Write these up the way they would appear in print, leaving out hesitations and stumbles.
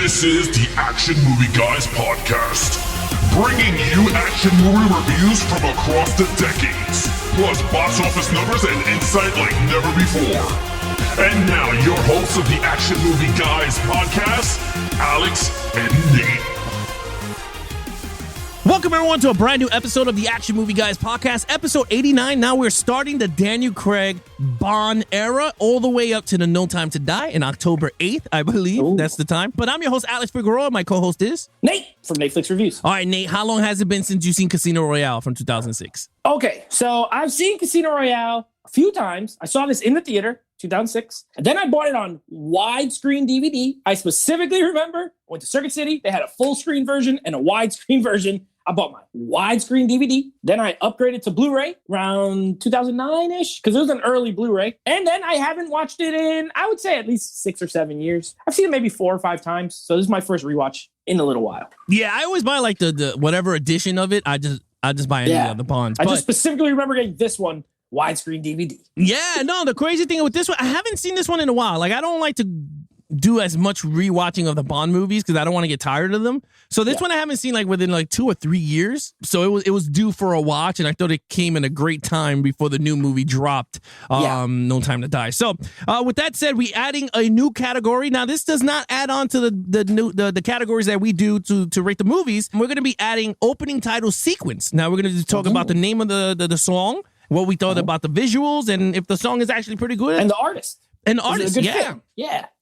This is the Action Movie Guys podcast, bringing you action movie reviews from across the decades, plus box office numbers and insight like never before. And now, your hosts of the Action Movie Guys podcast, Alex and Nate. Welcome, everyone, to a brand new episode of the Action Movie Guys podcast, episode 89. Now we're starting the Daniel Craig Bond era all the way up to the No Time to Die in October 8th, I believe. Ooh. That's the time. But I'm your host, Alex Figueroa. My co-host is Nate from Netflix Reviews. All right, Nate, how long has it been since you've seen Casino Royale from 2006? Okay, so I've seen Casino Royale a few times. I saw this in the theater, 2006. And then I bought it on widescreen DVD. I specifically remember I went to Circuit City. They had a full screen version and a widescreen version. I bought my widescreen DVD. Then I upgraded to Blu-ray around 2009-ish because it was an early Blu-ray. And then I haven't watched it in, I would say, at least 6 or 7 years. I've seen it maybe 4 or 5 times. So this is my first rewatch in a little while. Yeah, I always buy like the whatever edition of it. I just buy any of the Bonds. I just specifically remember getting this one widescreen DVD. Yeah, no, the crazy thing with this one, I haven't seen this one in a while. Like, I don't like to do as much rewatching of the Bond movies because I don't want to get tired of them. So this one I haven't seen like within like 2 or 3 years. So it was due for a watch, and I thought it came in a great time before the new movie dropped. No Time to Die. So with that said, we adding a new category. Now this does not add on to the categories that we do to rate the movies. We're going to be adding opening title sequence. Now we're going to talk about the name of the song, what we thought about the visuals, and if the song is actually pretty good, and the artist,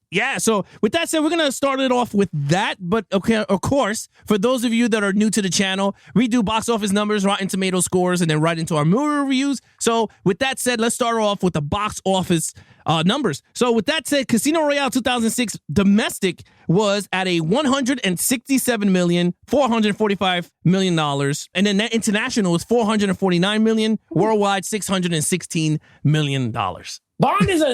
Yeah, so with that said, we're going to start it off with that. But, okay, of course, for those of you that are new to the channel, we do box office numbers, Rotten Tomato scores, and then right into our movie reviews. So with that said, let's start off with the box office numbers. So with that said, Casino Royale 2006 domestic was at a $167,445 million. And then net international was $449 million, worldwide $616 million. Bond is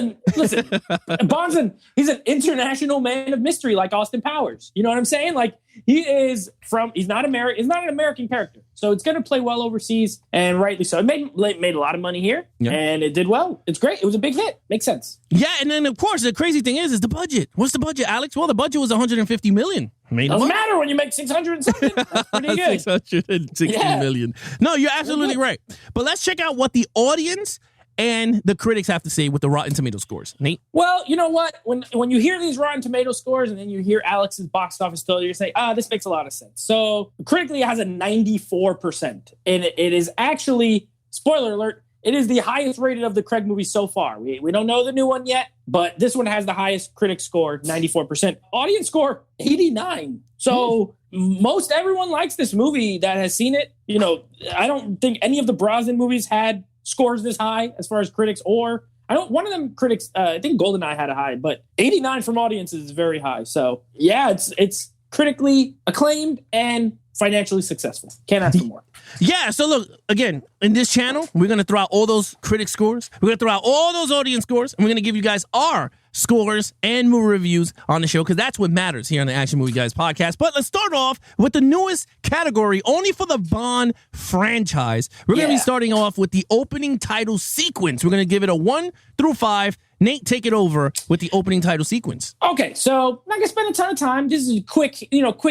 he's an international man of mystery, like Austin Powers. You know what I'm saying? Like he's not an American character. So it's going to play well overseas, and rightly so. It made a lot of money here, and it did well. It's great. It was a big hit. Makes sense. Yeah, and then of course the crazy thing is the budget. What's the budget, Alex? Well, the budget was $150 million. Doesn't matter when you make 600 and something. That's pretty good. 660 million. No, you're absolutely right. But let's check out what the audience and the critics have to say with the Rotten Tomato scores. Nate? Well, you know what? When you hear these Rotten Tomato scores and then you hear Alex's box office total, you say, this makes a lot of sense. So critically, it has a 94%. And it is actually, spoiler alert, it is the highest rated of the Craig movies so far. We don't know the new one yet, but this one has the highest critic score, 94%. Audience score, 89. So most everyone likes this movie that has seen it. You know, I don't think any of the Brosnan movies had scores this high as far as critics, or one of them critics, I think GoldenEye had a high, but 89 from audiences is very high. So yeah, it's critically acclaimed and financially successful. Can't ask for more. Yeah, so look, again, in this channel, we're going to throw out all those critic scores. We're going to throw out all those audience scores, and we're going to give you guys our scores and movie reviews on the show, because that's what matters here on the Action Movie Guys podcast. But let's start off with the newest category, only for the Bond franchise. We're going to be starting off with the opening title sequence. We're going to give it a 1 through 5. Nate, take it over with the opening title sequence. Okay, so I'm not going to spend a ton of time. This is a quick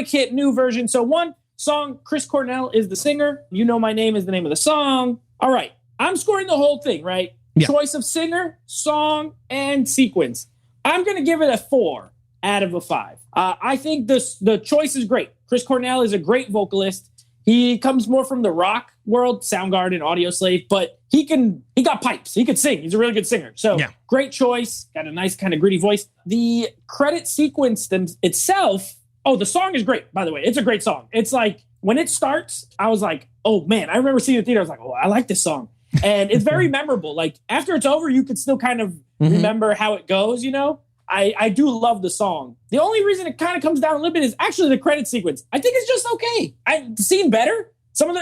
hit new version. So one song, Chris Cornell is the singer. You Know My Name is the name of the song. All right, I'm scoring the whole thing, right? Yeah. Choice of singer, song, and sequence. I'm going to give it a 4 out of a 5. I think the choice is great. Chris Cornell is a great vocalist. He comes more from the rock world, Soundgarden, Audioslave, but he got pipes. He could sing. He's a really good singer. So great choice. Got a nice kind of gritty voice. The credit sequence itself, the song is great, by the way. It's a great song. It's like, when it starts, I was like, oh man, I remember seeing it in the theater. I was like, I like this song. And it's very memorable. Like after it's over, you can still kind of remember how it goes, you know? I do love the song. The only reason it kind of comes down a little bit is actually the credit sequence. I think it's just okay. I've seen better.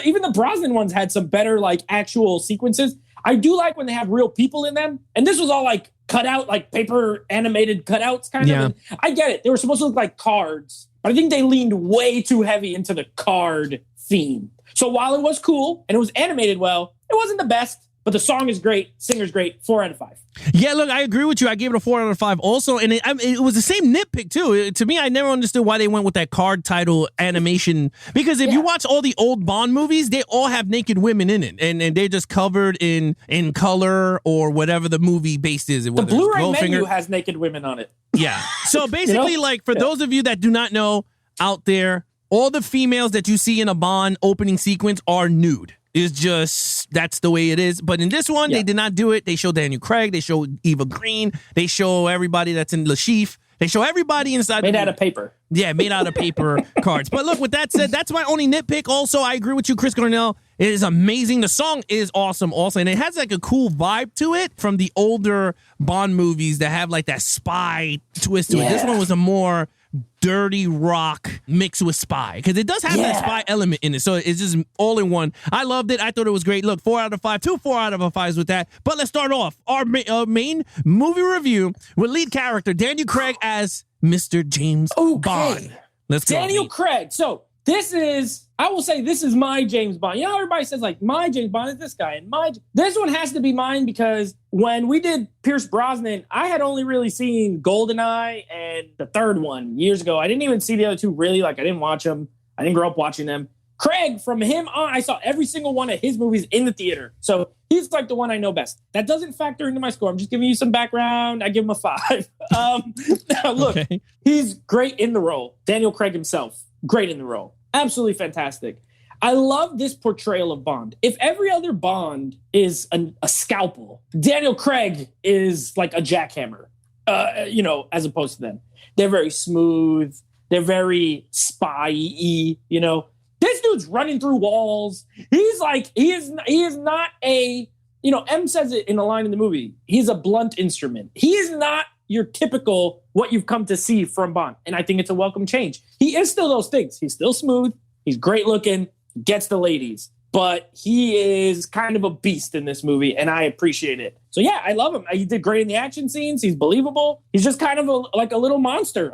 Even the Brosnan ones had some better like actual sequences. I do like when they have real people in them. And this was all like cut out, like paper animated cutouts kind of. And I get it. They were supposed to look like cards, but I think they leaned way too heavy into the card theme. So while it was cool and it was animated well, it wasn't the best. but the song is great, singer's great, 4 out of 5. Yeah, look, I agree with you. I gave it a 4 out of 5 also. And it was the same nitpick, too. To me, I never understood why they went with that card title animation. Because if you watch all the old Bond movies, they all have naked women in it. And they're just covered in color or whatever the movie base is. The Blu-ray menu has naked women on it. Yeah. So basically, like, for those of you that do not know out there, all the females that you see in a Bond opening sequence are nude. It's just, that's the way it is. But in this one, they did not do it. They show Daniel Craig. They show Eva Green. They show everybody that's in Lashif. They show everybody inside. Made out of paper. Yeah, made out of paper cards. But look, with that said, that's my only nitpick. Also, I agree with you, Chris Cornell. It is amazing. The song is awesome also. And it has like a cool vibe to it from the older Bond movies that have like that spy twist to it. This one was a more dirty rock mixed with spy, because it does have that spy element in it, so it's just all in one. I loved it. I thought it was great. Look, 4 out of 5, 4 out of 5s with that. But let's start off our main movie review with lead character Daniel Craig as Mr. James Bond. Let's go. Daniel Craig. So this is, I will say, this is my James Bond. You know, everybody says like my James Bond is this guy, and this one has to be mine, because when we did Pierce Brosnan, I had only really seen GoldenEye and the third one years ago. I didn't even see the other two really. Like, I didn't watch them. I didn't grow up watching them. Craig, from him on, I saw every single one of his movies in the theater. So he's like the one I know best. That doesn't factor into my score. I'm just giving you some background. I give him a 5. Now, look, he's great in the role. Daniel Craig himself, great in the role. Absolutely fantastic. I love this portrayal of Bond. If every other Bond is a scalpel, Daniel Craig is like a jackhammer, as opposed to them. They're very smooth. They're very spy-y, This dude's running through walls. He's like, he is not a, M says it in a line in the movie. He's a blunt instrument. He is not your typical what you've come to see from Bond. And I think it's a welcome change. He is still those things. He's still smooth. He's great looking, gets the ladies. But he is kind of a beast in this movie, and I appreciate it. So, yeah, I love him. He did great in the action scenes. He's believable. He's just kind of like a little monster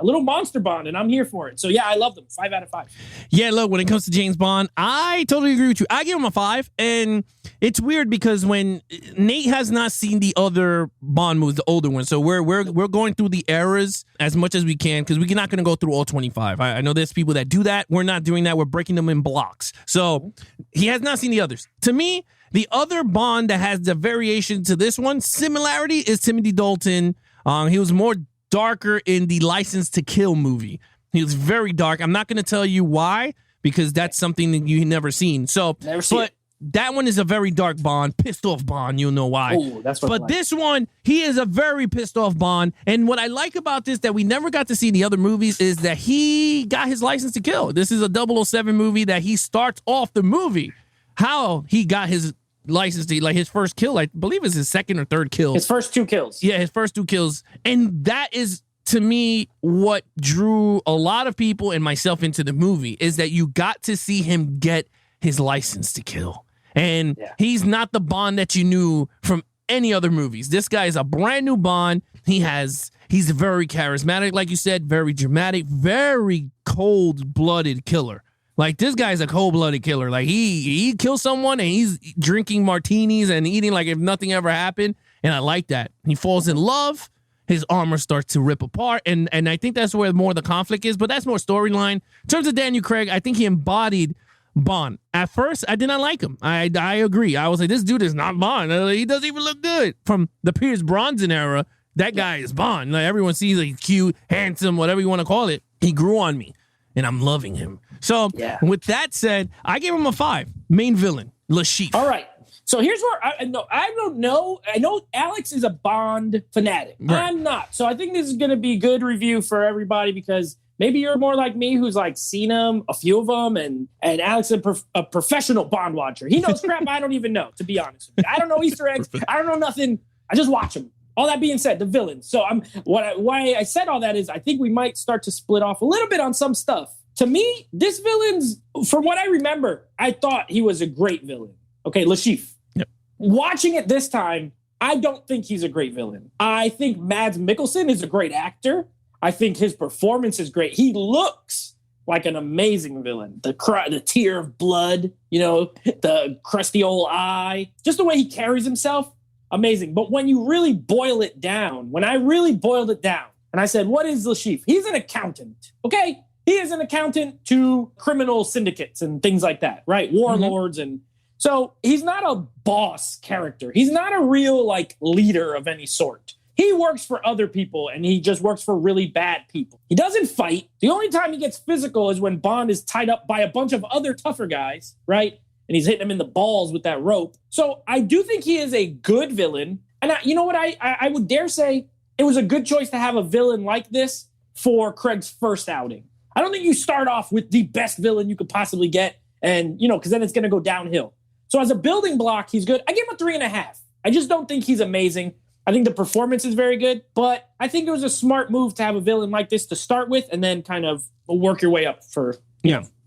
Bond, and I'm here for it. So, yeah, I love him. 5 out of 5. Yeah, look, when it comes to James Bond, I totally agree with you. I give him a 5, and it's weird because when Nate has not seen the other Bond movies, the older ones, so we're going through the eras as much as we can, because we're not going to go through all 25. I know there's people that do that. We're not doing that. We're breaking them in blocks. So he has not seen the others. To me, the other Bond that has the variation to this one, similarity, is Timothy Dalton. He was more darker in the License to Kill movie. He was very dark. I'm not going to tell you why, because that's something that you've never seen. So, never seen it. That one is a very dark Bond, pissed off Bond. You'll know why. Ooh, that's what. But this one, he is a very pissed off Bond. And what I like about this that we never got to see in the other movies is that he got his license to kill. This is a 007 movie that he starts off the movie. How he got his license to, like, his first kill, I believe is his second or third kill. His first 2 kills. Yeah, his first 2 kills. And that is, to me, what drew a lot of people and myself into the movie, is that you got to see him get his license to kill. And he's not the Bond that you knew from any other movies. This guy is a brand new Bond. He's very charismatic, like you said, very dramatic, very cold-blooded killer. Like, this guy's a cold-blooded killer. Like, he kills someone and he's drinking martinis and eating like if nothing ever happened. And I like that. He falls in love. His armor starts to rip apart. And I think that's where more of the conflict is. But that's more storyline. In terms of Daniel Craig, I think he embodied Bond. At first, I did not like him. I agree. I was like, this dude is not Bond. He doesn't even look good. From the Pierce Brosnan era, that guy is Bond. Like, everyone sees like cute, handsome, whatever you want to call it. He grew on me, and I'm loving him. So, with that said, I gave him a 5. Main villain, Lashif. All right. So here's where I don't know. I know Alex is a Bond fanatic. Right. I'm not. So I think this is going to be a good review for everybody, because maybe you're more like me, who's like seen them, a few of them, and Alex is a professional Bond watcher. He knows crap I don't even know, to be honest with you. I don't know Easter eggs. I don't know nothing. I just watch them. All that being said, the villains. So why I said all that is I think we might start to split off a little bit on some stuff. To me, this villain's, from what I remember, I thought he was a great villain. Okay, Lashif. Yep. Watching it this time, I don't think he's a great villain. I think Mads Mikkelsen is a great actor. I think his performance is great. He looks like an amazing villain. The tear of blood, the crusty old eye, just the way he carries himself, amazing. But when you really boil it down, when I really boiled it down, and I said, what is Le Chiffre? He's an accountant, okay? He is an accountant to criminal syndicates and things like that, right? Warlords. And so he's not a boss character. He's not a real leader of any sort. He works for other people, and he just works for really bad people. He doesn't fight. The only time he gets physical is when Bond is tied up by a bunch of other tougher guys, right? And he's hitting him in the balls with that rope. So I do think he is a good villain. And you know what? I would dare say it was a good choice to have a villain like this for Craig's first outing. I don't think you start off with the best villain you could possibly get, and, because then it's going to go downhill. So as a building block, he's good. I give him a 3.5. I just don't think he's amazing. I think the performance is very good, but I think it was a smart move to have a villain like this to start with and then kind of work your way up for,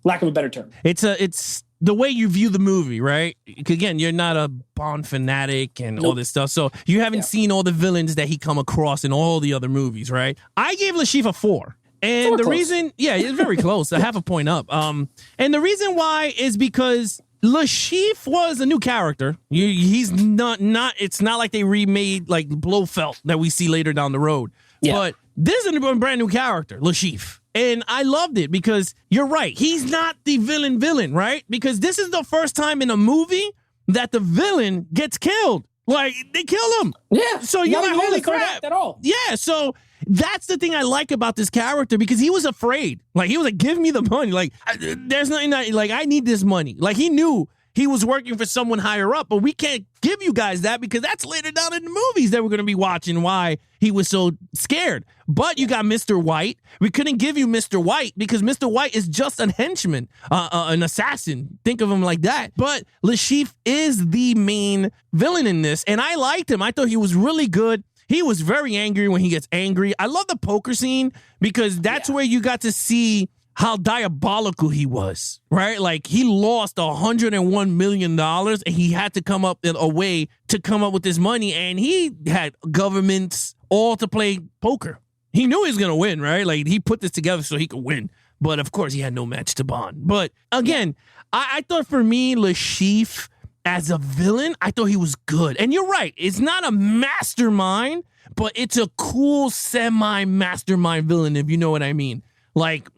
lack of a better term. It's the way you view the movie, right? Again, you're not a Bond fanatic and all this stuff, so you haven't seen all the villains that he come across in all the other movies, right? I gave Le Chiffre a 4. And the reason, it's very close, a half a point up. And the reason why is because Le Chiffre was a new character. He's not. It's not like they remade Blofeld that we see later down the road. Yeah. But this is a brand new character, Le Chiffre. And I loved it because you're right. He's not the villain, right? Because this is the first time in a movie that the villain gets killed. They kill him. Yeah. So you're like, holy crap. At all. Yeah. So that's the thing I like about this character, because he was afraid. He was like, give me the money. There's nothing I need this money. He knew he was working for someone higher up, but we can't give you guys that because that's later down in the movies that we're going to be watching why he was so scared. But you got Mr. White. We couldn't give you Mr. White because Mr. White is just a henchman, an assassin. Think of him like that. But Le Chiffre is the main villain in this, and I liked him. I thought he was really good. He was very angry when he gets angry. I love the poker scene because that's where you got to see how diabolical he was, right? He lost $101 million and he had to come up with a way to come up with this money, and he had governments all to play poker. He knew he was going to win, right? He put this together so he could win. But of course, he had no match to Bond. But again, I thought for me, Le Chiffre, as a villain, I thought he was good. And you're right. It's not a mastermind, but it's a cool semi-mastermind villain, if you know what I mean.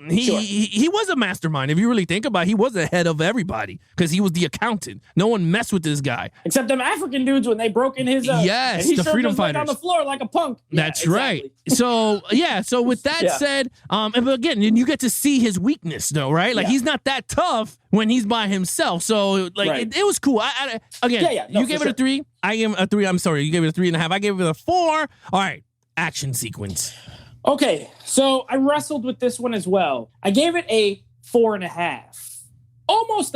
He was a mastermind. If you really think about it, he was the head of everybody because he was the accountant. No one messed with this guy. Except them African dudes when they broke in his... yes, he the freedom fighters. On the floor like a punk. That's right. So with that said, but again, you get to see his weakness though, right? He's not that tough when he's by himself. So it was cool. You gave it a 3. I gave it a 3. I'm sorry. You gave it a 3.5. I gave it a 4. All right. Action sequence. Okay, so I wrestled with this one as well. I gave it a 4.5. Almost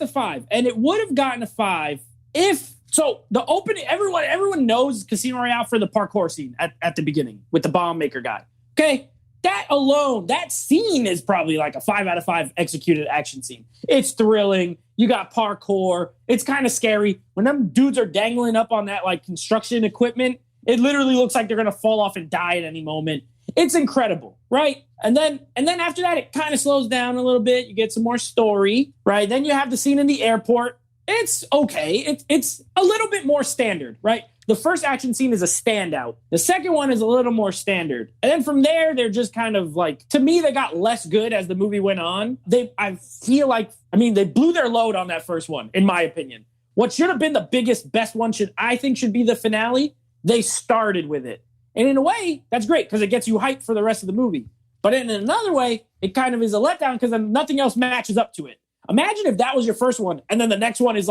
a 5. And it would have gotten a 5 if... So the opening... Everyone knows Casino Royale for the parkour scene at the beginning with the bomb maker guy. Okay? That alone, that scene is probably a 5 out of 5 executed action scene. It's thrilling. You got parkour. It's kind of scary. When them dudes are dangling up on that construction equipment... It literally looks like they're going to fall off and die at any moment. It's incredible, right? And then after that, it kind of slows down a little bit. You get some more story, right? Then you have the scene in the airport. It's okay. It's a little bit more standard, right? The first action scene is a standout. The second one is a little more standard. And then from there, they're just kind of to me, they got less good as the movie went on. They blew their load on that first one, in my opinion. What should have been the biggest, best one should be the finale. They started with it. And in a way, that's great because it gets you hyped for the rest of the movie. But in another way, it kind of is a letdown because then nothing else matches up to it. Imagine if that was your first one and then the next one is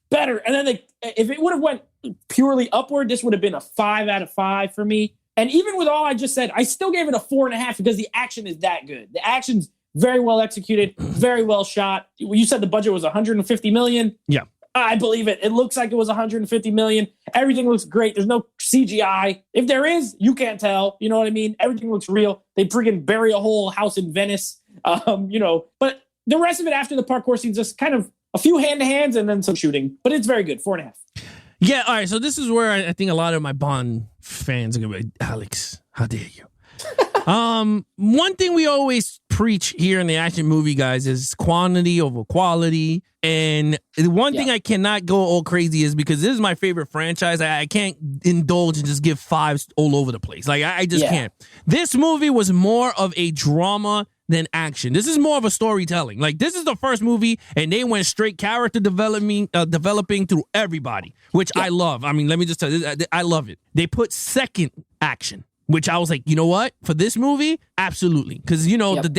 better. And then if it would have went purely upward, this would have been a 5 out of 5 for me. And even with all I just said, I still gave it a 4.5 because the action is that good. The action's very well executed, very well shot. You said the budget was $150 million. Yeah. I believe it. It looks like it was $150 million. Everything looks great. There's no CGI. If there is, you can't tell. You know what I mean? Everything looks real. They freaking bury a whole house in Venice. But the rest of it after the parkour scenes, just kind of a few hand-to-hands and then some shooting. But it's very good. 4.5. Yeah. All right. So this is where I think a lot of my Bond fans are going to be, Alex, how dare you? One thing we always preach here in the action movie, guys, is quantity over quality. And the one thing I cannot go all crazy is because this is my favorite franchise. I can't indulge and just give fives all over the place. Like, I just can't. This movie was more of a drama than action. This is more of a storytelling. Like, this is the first movie, and they went straight character developing through everybody, which I love. I mean, let me just tell you, I love it. They put second action, which I was like, you know what? For this movie, absolutely. Because, you know, the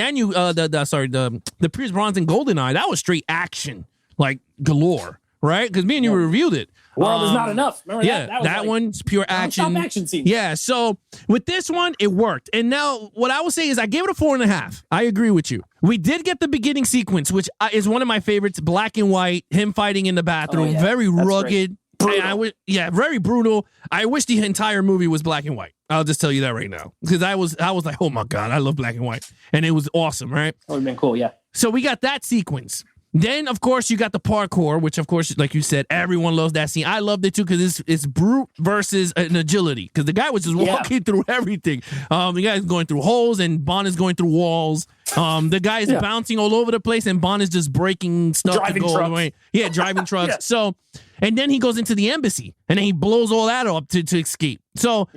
Pierce Brosnan GoldenEye, that was straight action, like galore, right? Because me and you reviewed it. World is not enough. Remember that one's pure action. Action scene. Yeah, so with this one, it worked. And now what I would say is I gave it a 4.5. I agree with you. We did get the beginning sequence, which is one of my favorites, black and white, him fighting in the bathroom, very rugged. Very brutal. I wish the entire movie was black and white. I'll just tell you that right now. Because I was like, oh my God, I love black and white. And it was awesome, right? That would have been cool, yeah. So we got that sequence. Then, of course, you got the parkour, which, of course, like you said, everyone loves that scene. I loved it, too, because it's brute versus an agility. Because the guy was just walking through everything. The guy's going through holes, and Bond is going through walls. The guy is bouncing all over the place, and Bond is just breaking stuff driving to go trucks. away. Yeah, driving trucks. So, and then he goes into the embassy, and then he blows all that up to escape. So,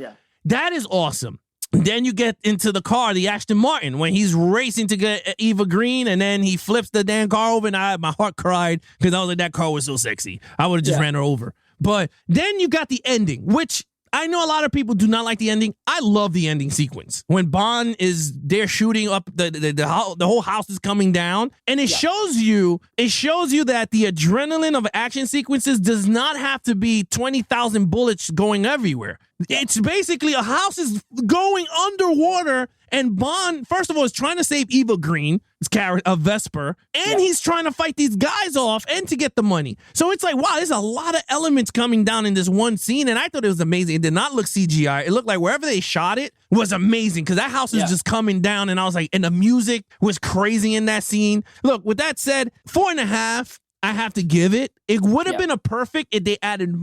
that is awesome. Then you get into the car, the Aston Martin, when he's racing to get Eva Green, and then he flips the damn car over, and my heart cried because I was like, that car was so sexy. I would have just ran her over. But then you got the ending, which I know a lot of people do not like the ending. I love the ending sequence when Bond is there shooting up the whole house is coming down, and it shows you that the adrenaline of action sequences does not have to be 20,000 bullets going everywhere. It's basically a house is going underwater, and Bond, first of all, is trying to save Eva Green, his character, Vesper, and he's trying to fight these guys off and to get the money. So it's like, wow, there's a lot of elements coming down in this one scene, and I thought it was amazing. It did not look CGI. It looked like wherever they shot it was amazing because that house is just coming down, and I was like, and the music was crazy in that scene. Look, with that said, 4.5, I have to give it. It would have been a perfect if they added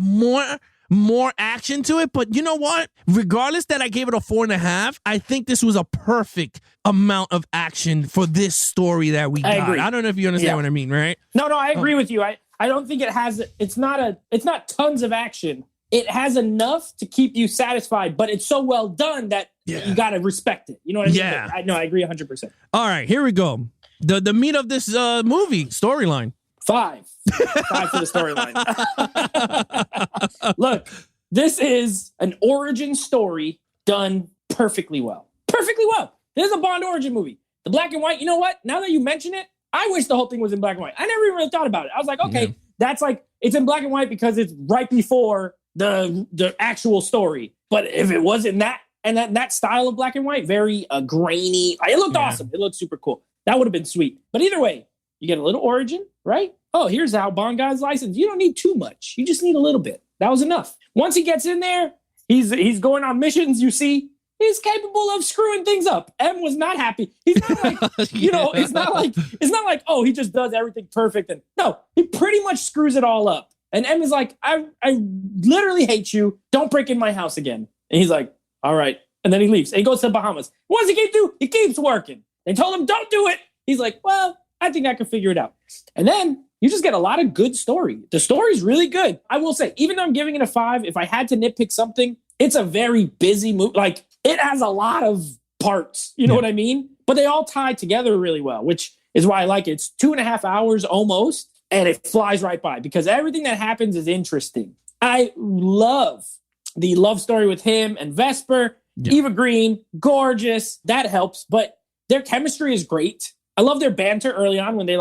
more action to it, but you know what? Regardless that I gave it a 4.5, I think this was a perfect amount of action for this story that we got. Agree. I don't know if you understand what I mean, right? No, I agree with you. I don't think it has. It's not tons of action. It has enough to keep you satisfied, but it's so well done that you got to respect it. You know what I mean? Yeah. I agree 100%. All right, here we go. The meat of this movie storyline. 5 for the storyline. Look, this is an origin story done perfectly well. Perfectly well. This is a Bond origin movie. The black and white, you know what? Now that you mention it, I wish the whole thing was in black and white. I never even really thought about it. I was like, okay, that's like, it's in black and white because it's right before the actual story. But if it wasn't that, and that style of black and white, very grainy, it looked awesome. It looked super cool. That would have been sweet. But either way, you get a little origin, right? Oh, here's how Bond got his license. You don't need too much. You just need a little bit. That was enough. Once he gets in there, he's going on missions. You see, he's capable of screwing things up. M was not happy. He's not like, it's not like, oh, he just does everything perfect. And no, he pretty much screws it all up. And M is like, I literally hate you. Don't break in my house again. And he's like, all right. And then he leaves. And he goes to the Bahamas. What does he keep doing? He keeps working. They told him, don't do it. He's like, well, I think I can figure it out. And then you just get a lot of good story. The story's really good. I will say, even though I'm giving it a 5, if I had to nitpick something, it's a very busy movie. Like, it has a lot of parts. You know what I mean? But they all tie together really well, which is why I like it. It's 2.5 hours almost, and it flies right by because everything that happens is interesting. I love the love story with him and Vesper. Eva Green, gorgeous. That helps. But their chemistry is great. I love their banter early on when they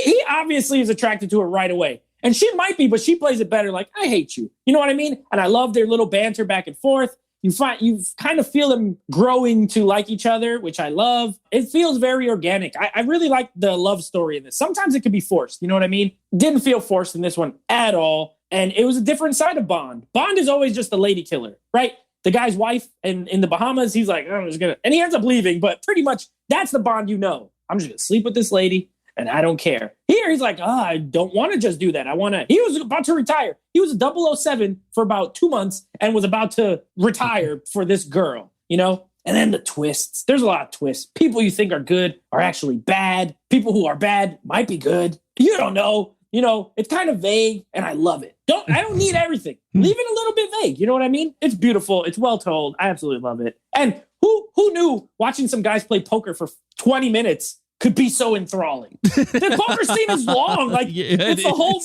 he obviously is attracted to her right away. And she might be, but she plays it better. Like, I hate you. You know what I mean? And I love their little banter back and forth. You kind of feel them growing to like each other, which I love. It feels very organic. I really like the love story in this. Sometimes it could be forced. You know what I mean? Didn't feel forced in this one at all. And it was a different side of Bond. Bond is always just a lady killer, right? The guy's wife in the Bahamas, he's like, I'm just gonna, and he ends up leaving, but pretty much that's the Bond you know. I'm just gonna sleep with this lady and I don't care. Here he's like, I don't want to just do that. He was about to retire. He was a 007 for about 2 months and was about to retire for this girl, you know? And then the twists. There's a lot of twists. People you think are good are actually bad. People who are bad might be good. You don't know. You know, it's kind of vague, and I love it. I don't need everything. Leave it a little bit vague. You know what I mean? It's beautiful. It's well told. I absolutely love it. And who knew watching some guys play poker for 20 minutes could be so enthralling? The poker scene is long. Like, it's a whole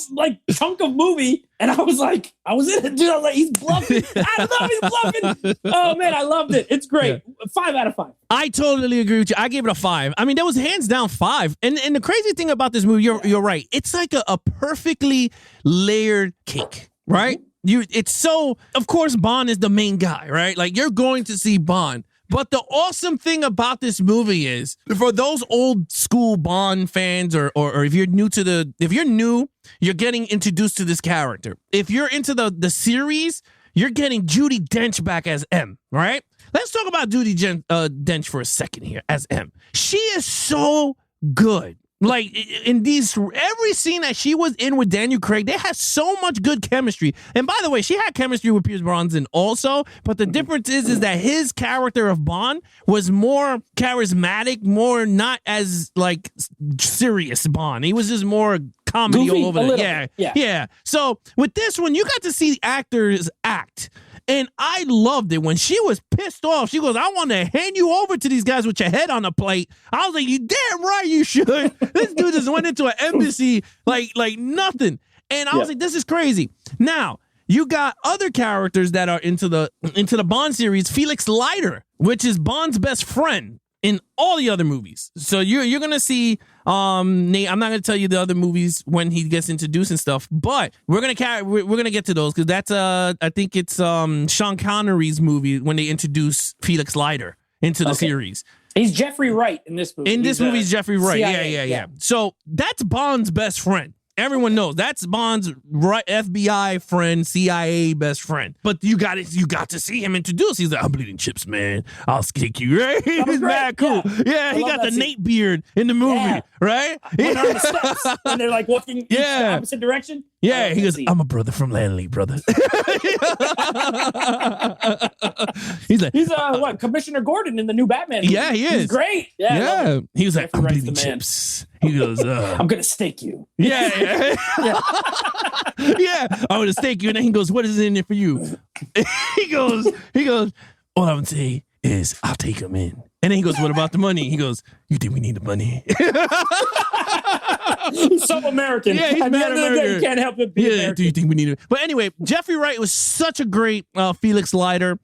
chunk of movie. And I was in it, dude. I was like, he's bluffing. I love he's bluffing. Oh, man, I loved it. It's great. 5 out of 5. I totally agree with you. I gave it a 5. I mean, that was hands down 5. And the crazy thing about this movie, you're right. It's like a perfectly layered cake, right? It's so, of course, Bond is the main guy, right? Like, you're going to see Bond. But the awesome thing about this movie is, for those old school Bond fans, or if you're new, you're getting introduced to this character. If you're into the series, you're getting Judi Dench back as M, right? Let's talk about Judi Dench for a second here as M. She is so good. Like, in every scene that she was in with Daniel Craig, they had so much good chemistry. And by the way, she had chemistry with Pierce Brosnan also, but the difference is that his character of Bond was more charismatic, more not as, like, serious Bond. He was just more comedy Goofy, all over there. Yeah. So, with this one, you got to see the actors act. And I loved it when she was pissed off. She goes, I want to hand you over to these guys with your head on a plate. I was like, you damn right you should. This dude just went into an embassy like nothing. And I was like, this is crazy. Now, you got other characters that are into the Bond series. Felix Leiter, which is Bond's best friend in all the other movies. So you're going to see, Nate, I'm not going to tell you the other movies when he gets introduced and stuff, but we're going to get to those, because that's, I think it's Sean Connery's movie when they introduce Felix Leiter into the series. He's Jeffrey Wright in this movie. He's Jeffrey Wright. CIA, Yeah. So that's Bond's best friend. Everyone knows that's Bond's FBI friend, CIA best friend. But you got to see him introduced. He's like, I'm bleeding chips, man. I'll kick you, right? He's mad cool. Yeah, he got the Nate beard in the movie, right? When they're on the steps and they're like walking the opposite direction. Yeah, he goes, I'm a brother from Lanley, brother. He's what, Commissioner Gordon in the new Batman movie. Yeah, he is. He's great. Yeah. He was like, I'm bleeding chips. He goes, I'm going to stake you. Yeah. Yeah, I'm going to stake you. And then he goes, what is in it for you? He goes, all I'm going to say is I'll take him in. And then he goes, what about the money? He goes, you think we need the money? He's so American. Yeah, he's mad American. You can't help it be American. Do you think we need it? But anyway, Jeffrey Wright was such a great Felix Leiter.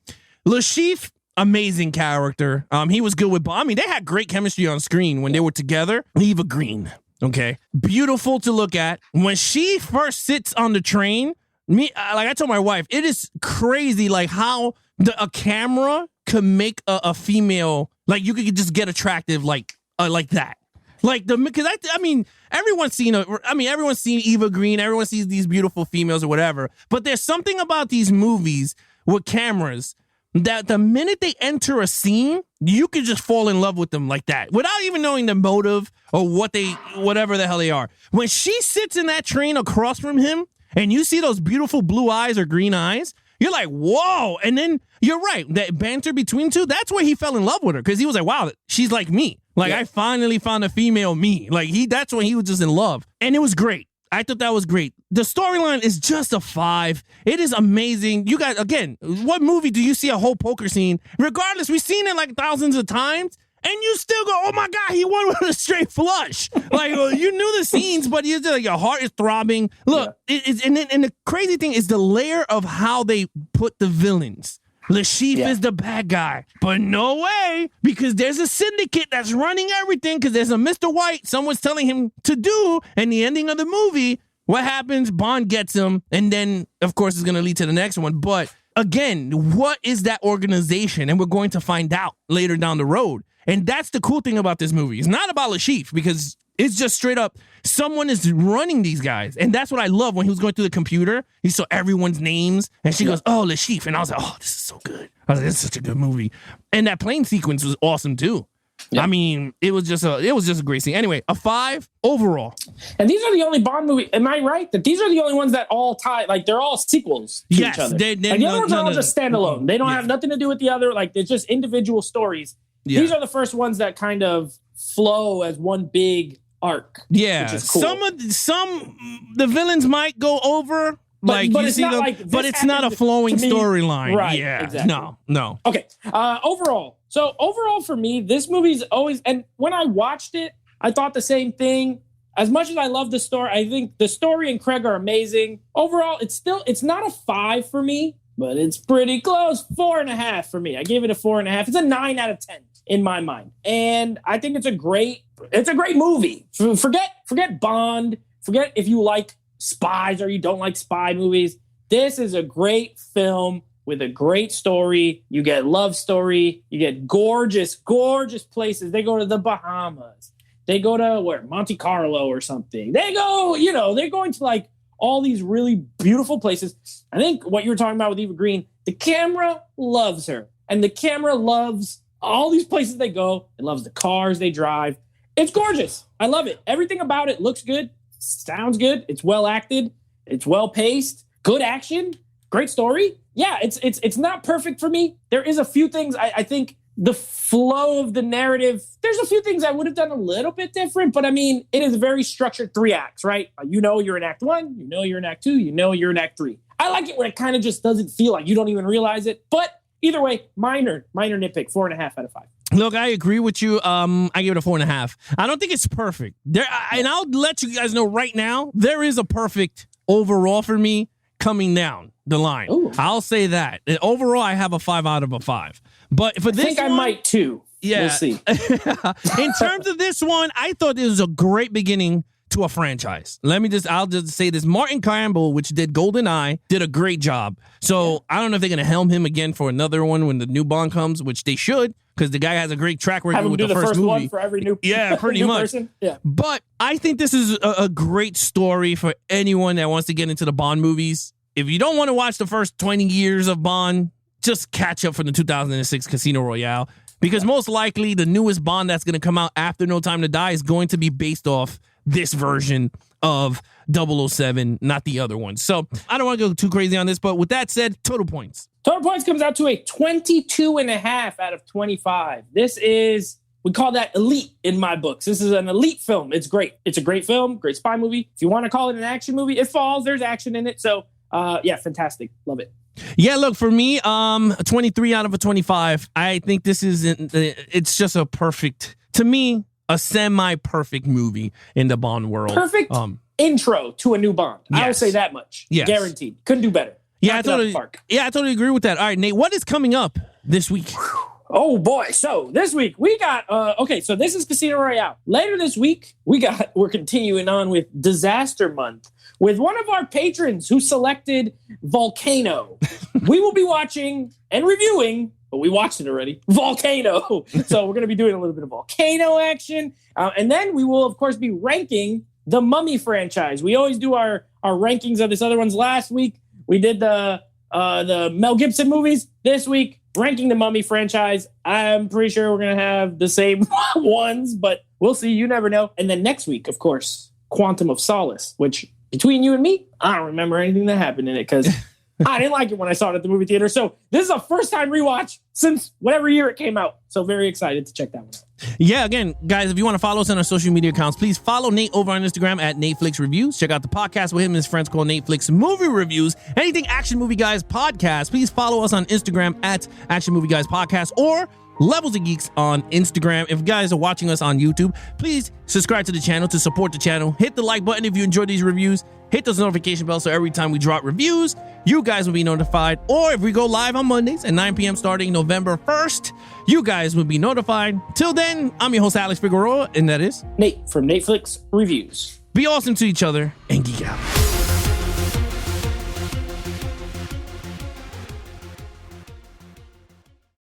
Le Chiffre, amazing character. He was good with Bond. I mean, they had great chemistry on screen when they were together. Eva Green, okay? Beautiful to look at. When she first sits on the train, I told my wife, it is crazy, like, how a camera could make a female, like, you could just get attractive like that. Like, because I mean, everyone's seen Eva Green, everyone sees these beautiful females or whatever, but there's something about these movies with cameras that the minute they enter a scene, you could just fall in love with them like that without even knowing the motive or whatever the hell they are. When she sits in that train across from him and you see those beautiful blue eyes or green eyes, you're like, whoa. And then you're right. That banter between two, that's where he fell in love with her, because he was like, wow, she's like me. Like, I finally found a female me. Like, that's when he was just in love. And it was great. I thought that was great. The storyline is just a 5. It is amazing. You guys, again, what movie do you see a whole poker scene? Regardless, we've seen it like thousands of times, and you still go, oh my God, he won with a straight flush. Like, you knew the scenes, but you're just like, your heart is throbbing. Look, and the crazy thing is the layer of how they put the villains. Le Chiffre is the bad guy, but no way, because there's a syndicate that's running everything, because there's a Mr. White someone's telling him to do, and the ending of the movie, what happens? Bond gets him, and then, of course, it's going to lead to the next one. But again, what is that organization? And we're going to find out later down the road. And that's the cool thing about this movie. It's not about Le Chiffre, because it's just straight up, someone is running these guys. And that's what I love when he was going through the computer. He saw everyone's names, and she goes, oh, Le Chiffre. And I was like, oh, this is so good. I was like, this is such a good movie. And that plane sequence was awesome, too. Yeah. I mean, it was just a great scene. Anyway, a 5 overall. And these are the only Bond movies. Am I right that these are the only ones that all tie? Like they're all sequels to each other. Like the other ones are all just standalone. They don't have nothing to do with the other. Like it's just individual stories. Yeah. These are the first ones that kind of flow as one big arc. Yeah, which is cool. The villains might go over. But it's not it's not a flowing storyline. Right. Yeah. Exactly. No. Okay. Overall for me, this movie's always, and when I watched it, I thought the same thing. As much as I love the story, I think the story and Craig are amazing. Overall, it's not a 5 for me, but it's pretty close. 4.5 for me. I gave it a 4.5. It's a 9 out of 10 in my mind. And I think it's a great movie. Forget Bond. Forget if you like spies or you don't like spy movies. This is a great film with a great story. You get love story. You get gorgeous places. They go to the Bahamas. They go to Monte Carlo or something. They go, they're going to like all these really beautiful places. I think what you were talking about with Eva Green, the camera loves her. And the camera loves all these places they go. It loves the cars they drive. It's gorgeous. I love it. Everything about it looks good. Sounds good. It's well acted. It's well paced. Good action. Great story. Yeah, it's not perfect for me. There is a few things I think the flow of the narrative. There's a few things I would have done a little bit different, but I mean, it is a very structured 3 acts, right? You're in Act 1. You're in Act 2. You're in Act 3. I like it when it kind of just doesn't feel like you don't even realize it. But either way, minor nitpick. 4.5 out of 5. Look, I agree with you. I give it a 4.5. I don't think it's perfect. And I'll let you guys know right now, there is a perfect overall for me coming down the line. Ooh. I'll say that. And overall, I have a 5 out of a 5. But for this I think I might too. Yeah. We'll see. In terms of this one, I thought it was a great beginning to a franchise. I'll just say this. Martin Campbell, which did GoldenEye, did a great job. So I don't know if they're going to helm him again for another one when the new Bond comes, which they should, because the guy has a great track record with the first movie. One for every new pretty much. Person. Yeah. But I think this is a great story for anyone that wants to get into the Bond movies. If you don't want to watch the first 20 years of Bond, just catch up from the 2006 Casino Royale, because most likely the newest Bond that's going to come out after No Time to Die is going to be based off this version of 007, not the other one. So I don't want to go too crazy on this, but with that said, total points. Total points comes out to a 22.5 out of 25. We call that elite in my books. This is an elite film. It's great. It's a great film, great spy movie. If you want to call it an action movie, it falls. There's action in it. So fantastic. Love it. Yeah, look, for me, 23 out of a 25. I think it's just a perfect, to me, a semi-perfect movie in the Bond world. Perfect intro to a new Bond. Yes. I will say that much. Yes. Guaranteed. Couldn't do better. I totally agree with that. All right, Nate, what is coming up this week? Oh boy. So this week we got, so this is Casino Royale. Later this week, we're continuing on with Disaster Month with one of our patrons who selected Volcano. We will be watching and reviewing, but we watched it already, Volcano. So we're going to be doing a little bit of Volcano action. And then we will, of course, be ranking the Mummy franchise. We always do our rankings of this other ones. Last week, we did the Mel Gibson movies. This week, ranking the Mummy franchise. I'm pretty sure we're going to have the same ones, but we'll see. You never know. And then next week, of course, Quantum of Solace, which between you and me, I don't remember anything that happened in it because I didn't like it when I saw it at the movie theater. So this is a first-time rewatch since whatever year it came out. So very excited to check that one out. Yeah, again, guys, if you want to follow us on our social media accounts, please follow Nate over on Instagram at NateFlix Reviews. Check out the podcast with him and his friends called NateFlix Movie Reviews. Anything Action Movie Guys Podcast, please follow us on Instagram at Action Movie Guys Podcast or Levels of Geeks on Instagram. If you guys are watching us on YouTube, please subscribe to the channel to support the channel. Hit the like button if you enjoy these reviews. Hit those notification bells so every time we drop reviews, you guys will be notified. Or if we go live on Mondays at 9 p.m. starting November 1st, you guys will be notified. Till then, I'm your host, Alex Figueroa, and that is Nate from NateFlix Reviews. Be awesome to each other and geek out.